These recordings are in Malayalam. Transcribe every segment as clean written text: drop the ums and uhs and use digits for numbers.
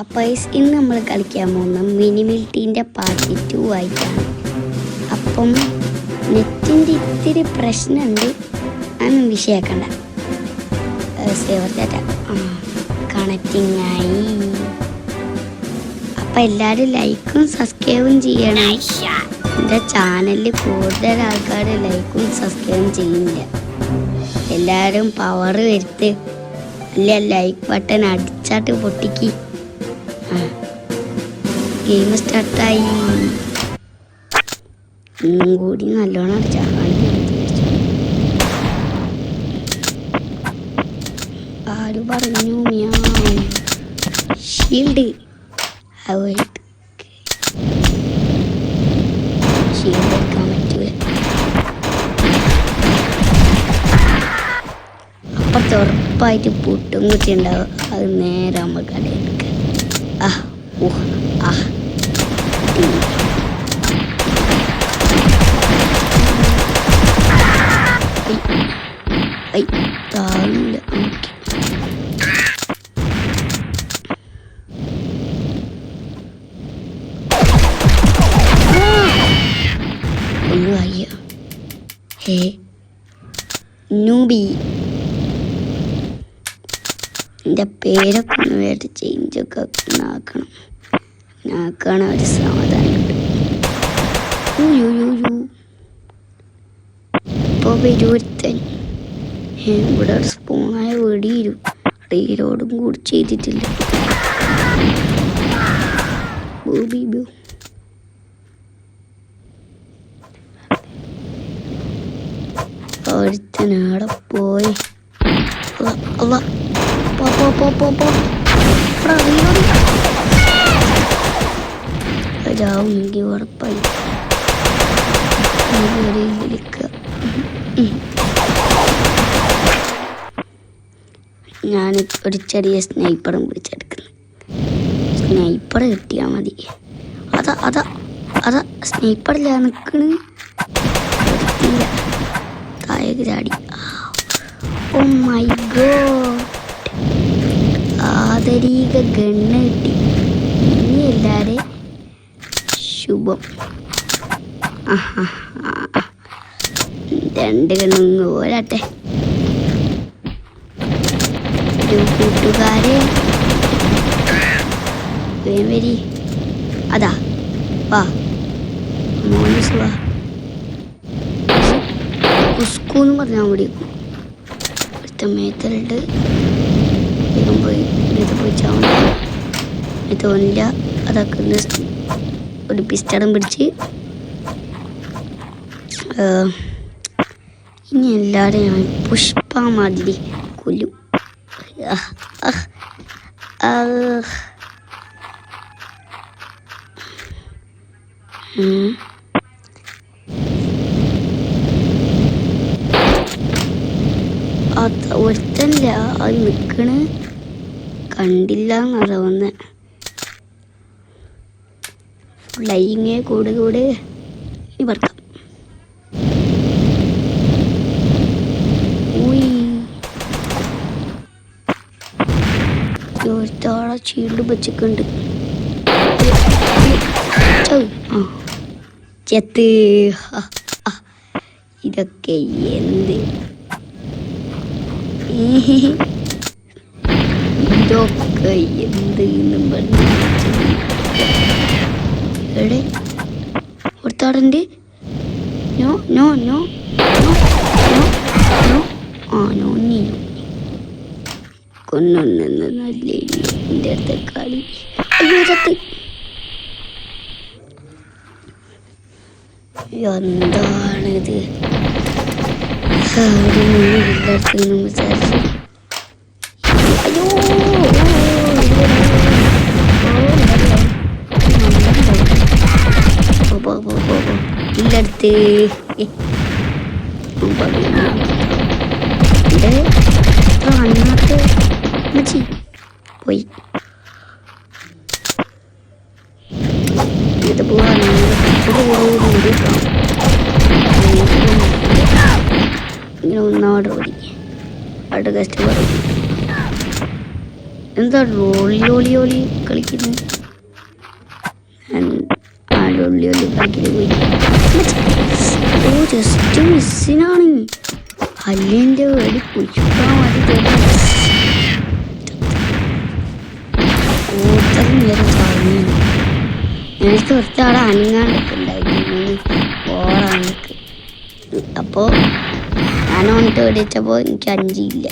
അപ്പോൾ ഇന്ന് നമ്മൾ കളിക്കാൻ പോകുന്ന മിനിമിലിറ്റീൻ്റെ പാർട്ട് 2 ആയിട്ടാണ്. അപ്പം നെറ്റിൻ്റെ ഇത്തിരി പ്രശ്നമുണ്ട്, അതൊന്നും വിഷയമാക്കണ്ട. സേവർ ഡാറ്റ കണക്റ്റിംഗ് ആയി. അപ്പം എല്ലാവരും ലൈക്കും സബ്സ്ക്രൈബും ചെയ്യണം. എൻ്റെ ചാനലിൽ കൂടുതൽ ആൾക്കാർ ലൈക്കും സബ്സ്ക്രൈബും ചെയ്യുന്നില്ല. എല്ലാവരും പവർ വരുത്ത്, അല്ല ലൈക്ക് ബട്ടൺ അടിച്ചാട്ട് പൊട്ടിക്ക്. ഗെയിം സ്റ്റാർട്ടായി. ഇന്നും കൂടി നല്ലോണം അടിച്ചാണ് വിചാരിച്ചു. ആര് പറഞ്ഞു ഷീൽഡ് ഷീൽഡ് എടുക്കാൻ പറ്റൂല. അപ്പുറത്ത് ഉറപ്പായിട്ട് പുട്ടും കുത്തി ഉണ്ടാവും. അത് നേരെ നമ്മൾ കടയെടുക്കുക. നൂബി എൻ്റെ പേരൊക്കെ ഒന്ന് വേണ്ട ചേഞ്ചൊക്കെ ആക്കണം. നാക്കാണ് ഒരു സമാധാനം കിട്ടും. ഇപ്പോൾ വരുത്തൻ ഇവിടെ സ്പൂണായ വെടിയിരും. റീലോടും കൂടി ചെയ്തിട്ടില്ല. ഒരുത്തനാടെ പോയി അതാവുമെങ്കിൽ ഉറപ്പായി ഞാൻ ഒരു ചെറിയ സ്നൈപ്പറും പിടിച്ചെടുക്കുന്നു. സ്നൈപ്പർ കിട്ടിയാൽ മതി. അതാ സ്നൈപ്പറില്ല നിൽക്കണ്. താഴേക്ക് ചാടി. ഓ മൈ ഗോഡ്, ആദരീക ഗണ്ണ് കിട്ടി. ഇനി എല്ലാവരെയും ശുഭം. രണ്ട് കണ്ണൊന്ന് പോരാട്ടെ. ഒരു കൂട്ടുകാരെ വരി. അതാ വാ മോനസ് വാ. ഉസ്കൂന്ന് പറഞ്ഞാൽ വിളിക്കും. അടുത്ത മേത്തലുണ്ട്. വേഗം പോയി ഇത് പോയി ചാവുന്നു. ഇത് തോന്നില്ല. അതൊക്കെ ഒരു പിസ്റ്റളും പിടിച്ച് ഇനി എല്ലാവരും ഞാൻ പുഷ്പ മാതിരി കൊല്ലും. ഒരുത്തല്ല അത് നിൽക്കണ് കണ്ടില്ല എന്നറിയാവുന്ന ഫ്ലൈയിങ് കൂടെ ഇവർക്കാം. ഒരുത്താളെ ചീണ്ട് വെച്ചിട്ടുണ്ട്. ചെത്ത്. ഇതൊക്കെ എന്ത് ഇതൊക്കെ എന്ത് എന്നും പറഞ്ഞു എവിടെ ഒരുത്താടുണ്ട്. No no no no no ആ നോ നീ കൊന്നൊന്നു നല്ല എൻ്റെ അടുത്ത കളി. അയ്യോ ചത്ത്. എന്താണിത്? എല്ലായിടത്തും വിചാരിച്ചു. അയ്യോ ഇല്ലടുത്ത് അന്നത്തെ മച്ചി പോയി. ഇത് പോവാൻ ഇങ്ങനെ ഒന്നോടെ ഓടി. അടുത്ത കസ്റ്റമർ എന്താ ലോളി കളിക്കുന്നു? ലോളി കളിക്കല് പോയി. ഓ ജസ്റ്റ് മിസ്സിനാണ്. അല്ലിൻ്റെ വെടി പുഷ്പാ മതി തോന്നുന്നു. നേരം ചാവുന്നു. എനിക്ക് ഒറ്റയാളെ അനങ്ങാണ്ടൊക്കെ ഉണ്ടായിരുന്നു ഓറാണ്ടൊക്കെ. അപ്പോൾ ഞാൻ വന്നിട്ട് ഓടിച്ചപ്പോൾ എനിക്ക് 5 ഇല്ല.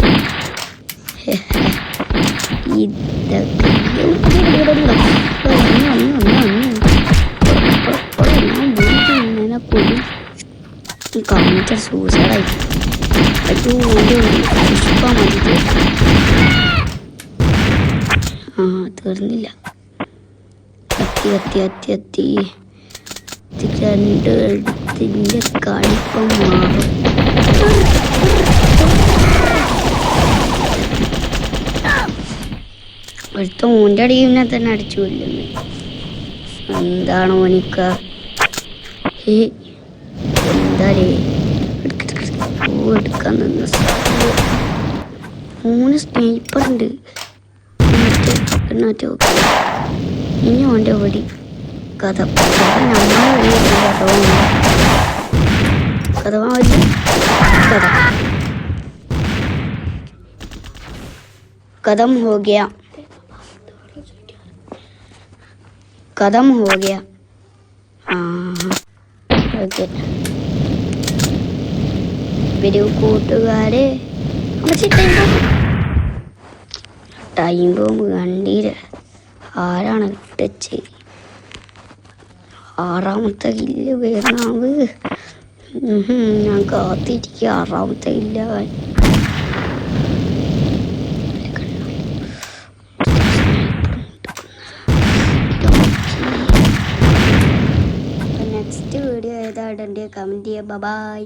ഇതൊക്കെ കമ്പ്യൂട്ടർ സൂസൈഡായി. പുഷ്പ മതി. തീർന്നില്ല. കത്തി രണ്ട് എടുത്തിൻ്റെ കളിപ്പം മാറും. ഒരുത്ത ഓൻ്റെ അടിയിനെ തന്നെ അടിച്ചു കൊല്ലുന്നു. എന്താണ് ഓനിക്ക? എന്താലേ എടുക്കാൻ നിന്ന് 3 സ്നൈപ്പറുണ്ട്. ഇനി ഓൻ്റെ ഓടി കഥ നമ്മളെ खत्म हो गया വീഡിയോ കൂട്ടുകാരെ ടൈം ബോംബ് കണ്ടീര്. ആരാണ് ഇട്ടച്ച്? 6ാമത്തെ കില്ല് വേണാവ്. ഞാൻ കാത്തിരിക്കുക 6ാമത്തെ കില്ലാവാൻ. നെക്സ്റ്റ് വീഡിയോ ഏതാ ഇടണ്ടേ? കമൻറ്റ് ചെയ്യുക. ബൈ.